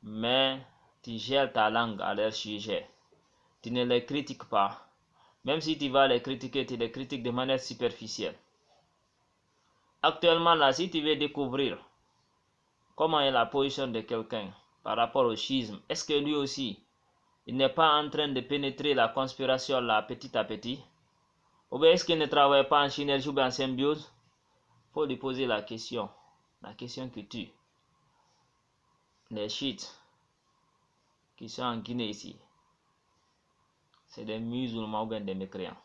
mais tu gèles ta langue à leur sujet. Tu ne les critiques pas. Même si tu vas les critiquer, tu les critiques de manière superficielle. Actuellement là, si tu veux découvrir comment est la position de quelqu'un par rapport au schisme, est-ce que lui aussi, il n'est pas en train de pénétrer la conspiration là petit à petit? Ou bien est-ce qu'il ne travaille pas en synergie ou en symbiose? Il faut lui poser la question qui tue. Les chiites qui sont en Guinée ici, c'est des musulmans ou bien des mécréants?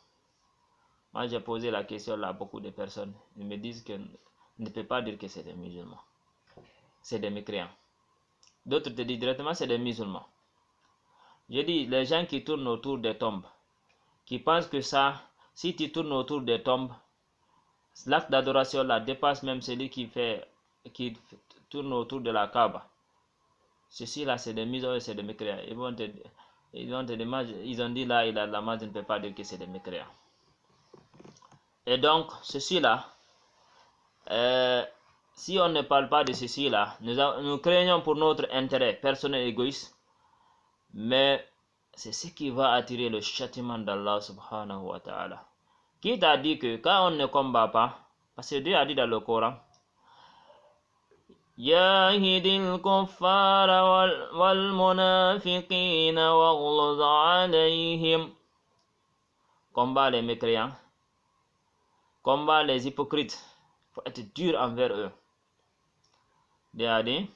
Moi j'ai posé la question là à beaucoup de personnes. Ils me disent qu'on ne peut pas dire que c'est des musulmans. C'est des mécréants. D'autres te disent directement c'est des musulmans. Je dis les gens qui tournent autour des tombes, qui pensent que ça, si tu tournes autour des tombes, l'acte d'adoration là dépasse même celui qui tourne autour de la Kaaba. Ceci là c'est des musulmans et c'est des mécréants. Ils ont dit là, la main ne peut pas dire que c'est des mécréants. Et donc, ceci là, si on ne parle pas de ceci là, nous craignons pour notre intérêt personnel égoïste, mais c'est ce qui va attirer le châtiment d'Allah subhanahu wa ta'ala. Qui t'a dit que quand on ne combat pas, parce que Dieu a dit dans le Coran, Yahidil kuffara wal munafiqina waghluz alayhim, combat les mécréants, combat les hypocrites, il faut être dur envers eux. Dieu a dit,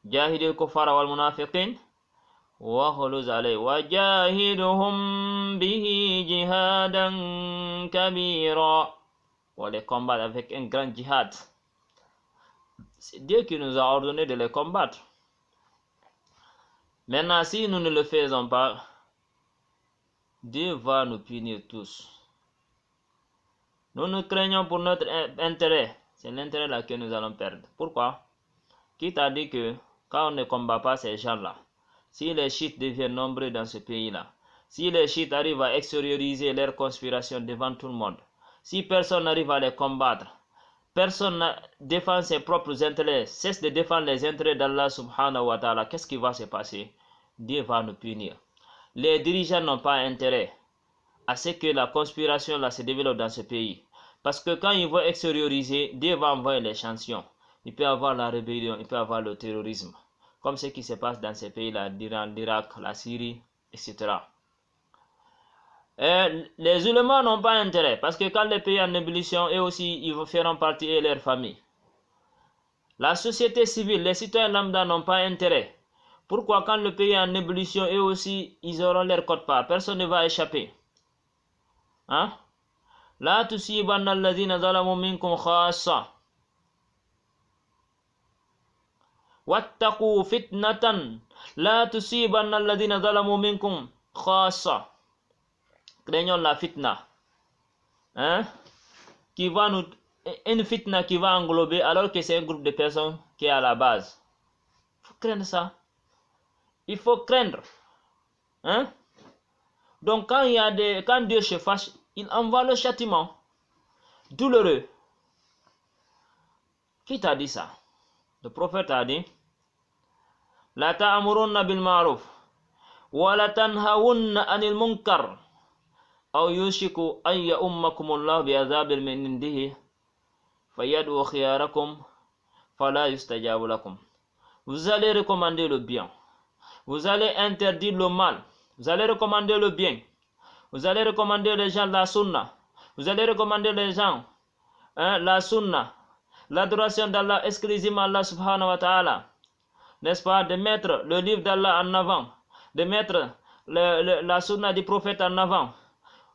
Jahidil kuffara wal munafiqin waghluz alayhim wajahidhum bihi jihadan kabira. Pour les combattre avec un grand djihad. C'est Dieu qui nous a ordonné de les combattre. Maintenant, si nous ne le faisons pas, Dieu va nous punir tous. Nous craignons pour notre intérêt. C'est l'intérêt là que nous allons perdre. Pourquoi? Qui t'a dit que quand on ne combat pas ces gens-là, si les chiites deviennent nombreux dans ce pays-là, si les chiites arrivent à extérioriser leur conspiration devant tout le monde, si personne n'arrive à les combattre, personne ne défend ses propres intérêts, cesse de défendre les intérêts d'Allah subhanahu wa ta'ala, qu'est-ce qui va se passer? Dieu va nous punir. Les dirigeants n'ont pas intérêt à ce que la conspiration là se développe dans ce pays. Parce que quand ils vont extérioriser, Dieu va envoyer les chansons. Il peut y avoir la rébellion, il peut y avoir le terrorisme. Comme ce qui se passe dans ces pays-là, l'Irak, la Syrie, etc. Les ulémas n'ont pas intérêt, parce que quand les pays sont en ébullition, eux aussi, ils feront partie et leur famille. La société civile, les citoyens lambda n'ont pas intérêt. Pourquoi quand le pays est en ébullition, eux aussi, ils auront leur quote-part. Personne ne va échapper. Hein? La tusibanna alladhina zalamu minkum khassa. Wattaqu fitnatan. La tusibanna alladhina zalamu minkum khassa. Craignons la fitna, hein, qui va nous, une fitna qui va englober alors que c'est un groupe de personnes qui est à la base. Il faut craindre ça. Il faut craindre, hein. Donc quand Dieu se fâche, il envoie le châtiment douloureux. Qui t'a dit ça? Le prophète a dit, La ta'amurunna bil ma'ruf wa la tanhawunna anil munkar. أو يوشك أن يؤمكم الله بعذاب من عنده فيدعو خياركم فلا يستجاب لكم. Vous allez recommander le bien, vous allez interdire le mal, vous allez recommander le bien, vous allez recommander les gens la sunna, vous allez recommander les gens la sunna, l'adoration d'Allah exclusivement Allah subhanahu wa ta'ala, n'est-ce pas, de mettre le livre d'Allah en avant, de mettre la sunna du prophète en avant,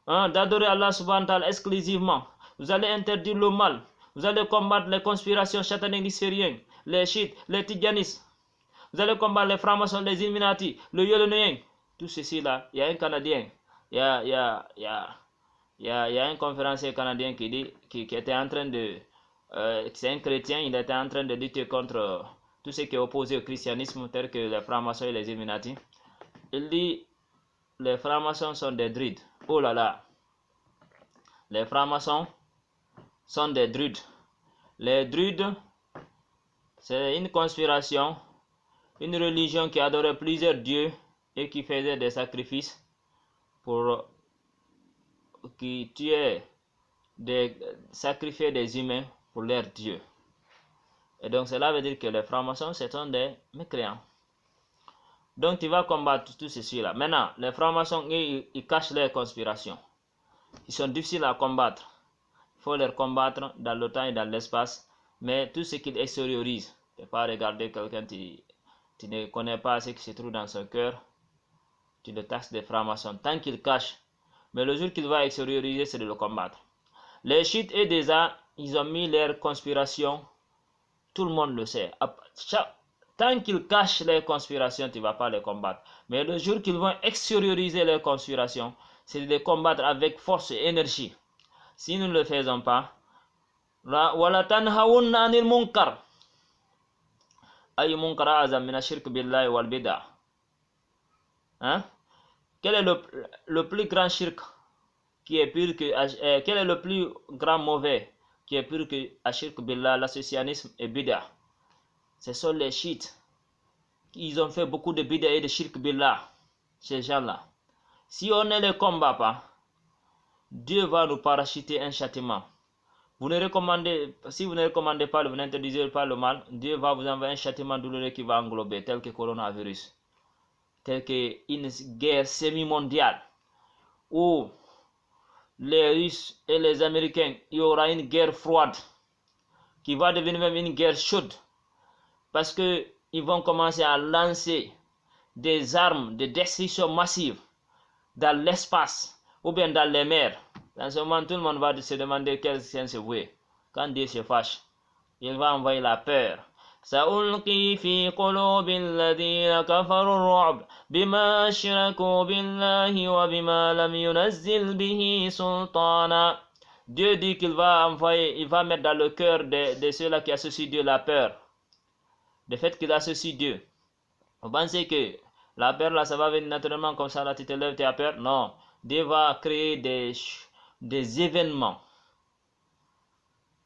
d'adorer Allah subhanahu wa ta'ala exclusivement. Vous allez interdire le mal, vous allez combattre les conspirations sataniques syriennes, les chiites, les tidjanistes, vous allez combattre les francs-maçons, les Illuminati, le Yolonien, tout ceci là. Il y a un Canadien, il y a un conférencier canadien qui était en train de, c'est un chrétien, il était en train de lutter contre tout ce qui est opposé au christianisme, tel que les francs-maçons et les Illuminati. Il dit, les francs-maçons sont des druides. Oh là là, les francs-maçons sont des druides. Les druides, c'est une conspiration Une religion qui adorait plusieurs dieux et qui faisait des sacrifices pour qui tuait sacrifier des humains pour leurs dieux. Et donc cela veut dire que les francs-maçons, ce sont des mécréants. Donc tu vas combattre tout ceci là. Maintenant, les francs-maçons, ils cachent leurs conspirations. Ils sont difficiles à combattre. Il faut les combattre dans le temps et dans l'espace. Mais tout ce qu'ils extériorisent, tu ne peux pas regarder quelqu'un, tu ne connais pas ce qui se trouve dans son cœur. Tu le taxes des francs-maçons tant qu'il cache. Mais le jour qu'il va extérioriser, c'est de le combattre. Les chiites et déjà, ils ont mis leur conspiration. Tout le monde le sait. Tant qu'ils cachent les conspirations, tu ne vas pas les combattre. Mais le jour qu'ils vont extérioriser les conspirations, c'est de les combattre avec force et énergie. Si nous ne le faisons pas, وَلَا تَنْهَوُنَّ عَنِ الْمُنْكَرِ أي منكر أعظم من الشرك بالله والبدع. Quel est le plus grand shirk qui est pire que quel est le plus grand mauvais qui est pire que ashirk billah, l'associationnisme et bid'a? Ce sont les chiites. Ils ont fait beaucoup de bid'a et de shirk billah, ces gens-là. Si on ne les combat pas, Dieu va nous parachuter un châtiment. Si vous ne recommandez pas, vous n'interdisez pas le mal, Dieu va vous envoyer un châtiment douloureux qui va englober, tel que le coronavirus, tel qu'une guerre semi-mondiale, où les Russes et les Américains, il y aura une guerre froide, qui va devenir même une guerre chaude, parce qu'ils vont commencer à lancer des armes de destruction massive dans l'espace, ou bien dans les mers. Dans ce moment, tout le monde va se demander quel sens c'est voué. Quand Dieu se fâche, il va envoyer la peur. سألقي في قلوب الذين كفروا الرعب بما أشركوا بالله وبما لم ينزل به سلطانا. Dieu dit qu'il va envoyer, il va mettre dans le cœur de ceux-là qui associent Dieu la peur. Le fait qu'il associe Dieu. Vous pensez que la peur là, ça va venir naturellement comme ça, là tu te lèves, tu as peur? Non. Dieu va créer des événements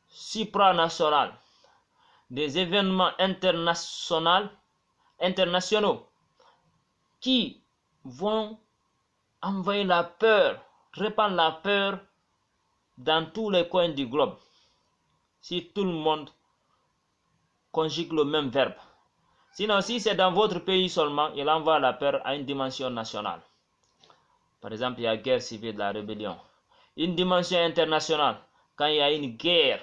supranationaux, des événements internationaux qui vont envoyer la peur, répandre la peur dans tous les coins du globe. Si tout le monde conjugue le même verbe. Sinon, si c'est dans votre pays seulement, il envoie la peur à une dimension nationale. Par exemple, il y a guerre civile de la rébellion. Une dimension internationale, quand il y a une guerre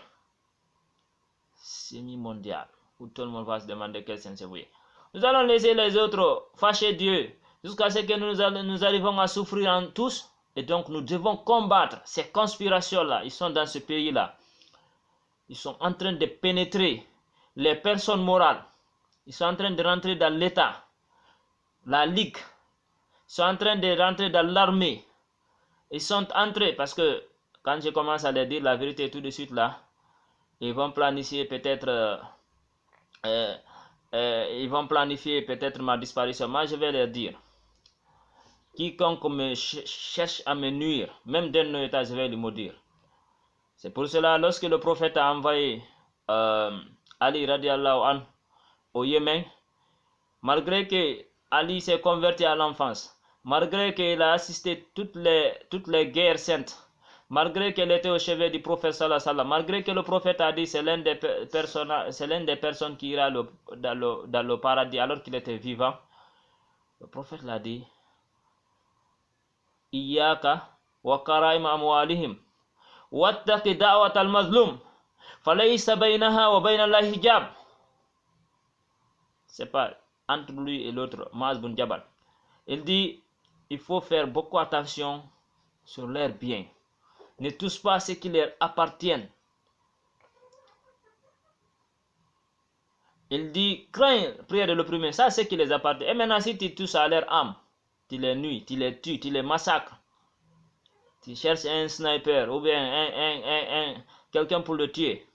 semi-mondiale, où tout le monde va se demander quel sens c'est voué. Nous allons laisser les autres fâcher Dieu, jusqu'à ce que nous arrivons à souffrir en tous. Et donc, nous devons combattre ces conspirations-là. Ils sont dans ce pays-là. Ils sont en train de pénétrer les personnes morales. Ils sont en train de rentrer dans l'État, la Ligue. Ils sont en train de rentrer dans l'armée. Ils sont entrés, parce que quand je commence à leur dire la vérité tout de suite là, ils vont planifier peut-être ma disparition. Moi, je vais leur dire, quiconque cherche à me nuire, même d'un état, je vais lui maudire. C'est pour cela, lorsque le prophète a envoyé Ali radiallahu anhu au Yémen, malgré que Ali s'est converti à l'enfance, malgré qu'il a assisté toutes les guerres saintes, malgré qu'il était au chevet du prophète sallallahu alayhi wa sallam, malgré que le prophète a dit c'est l'une des personnes qui ira dans le paradis alors qu'il était vivant, le prophète l'a dit, Iyaka wa karaim amwalihim wattaqi da'wat al-mazlum falaysa baynaha wa bayna Allahi hijab. C'est pas entre lui et l'autre, Muaz bin Jabal. Il dit, il faut faire beaucoup attention sur leurs biens. Ne touche pas ce qui leur appartiennent. Il dit, crains, prière de l'opprimé, ça c'est ce qui les appartient. Et maintenant, si tu touches à leur âme, tu les nuis, tu les tues, tu les massacres. Tu cherches un sniper ou bien quelqu'un pour le tuer.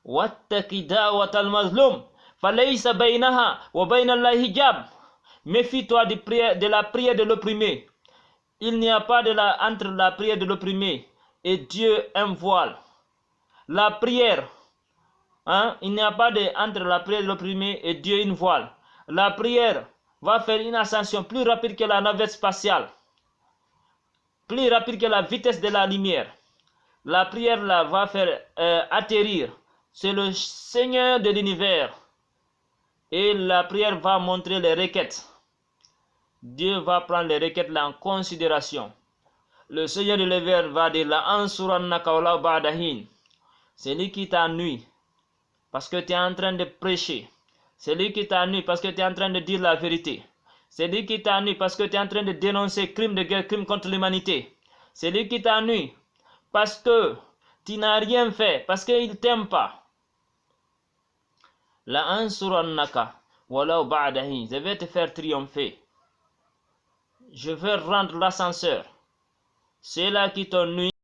Wattaqi da'wat al-mazlum falaysa baynaha wa bayna Allahi hijab. Méfie-toi de la prière de l'opprimé. Il n'y a pas entre la prière de l'opprimé et Dieu un voile. La prière, Il n'y a pas entre la prière de l'opprimé et Dieu une voile. La prière va faire une ascension plus rapide que la navette spatiale, plus rapide que la vitesse de la lumière. La prière là va faire atterrir. C'est le Seigneur de l'univers. Et la prière va montrer les requêtes. Dieu va prendre les requêtes là en considération. Le Seigneur de l'univers va dire la ansurannaka wala ba'dahin. C'est lui qui t'ennuie parce que tu es en train de prêcher. C'est lui qui t'ennuie parce que tu es en train de dire la vérité. C'est lui qui t'ennuie parce que tu es en train de dénoncer crimes de guerre, crimes contre l'humanité. C'est lui qui t'ennuie parce que tu n'as rien fait, parce qu'il ne t'aime pas. La ansurannaka wala ba'dahin. Je vais te faire triompher. Je vais rendre l'ascenseur. C'est là qui t'ennuie.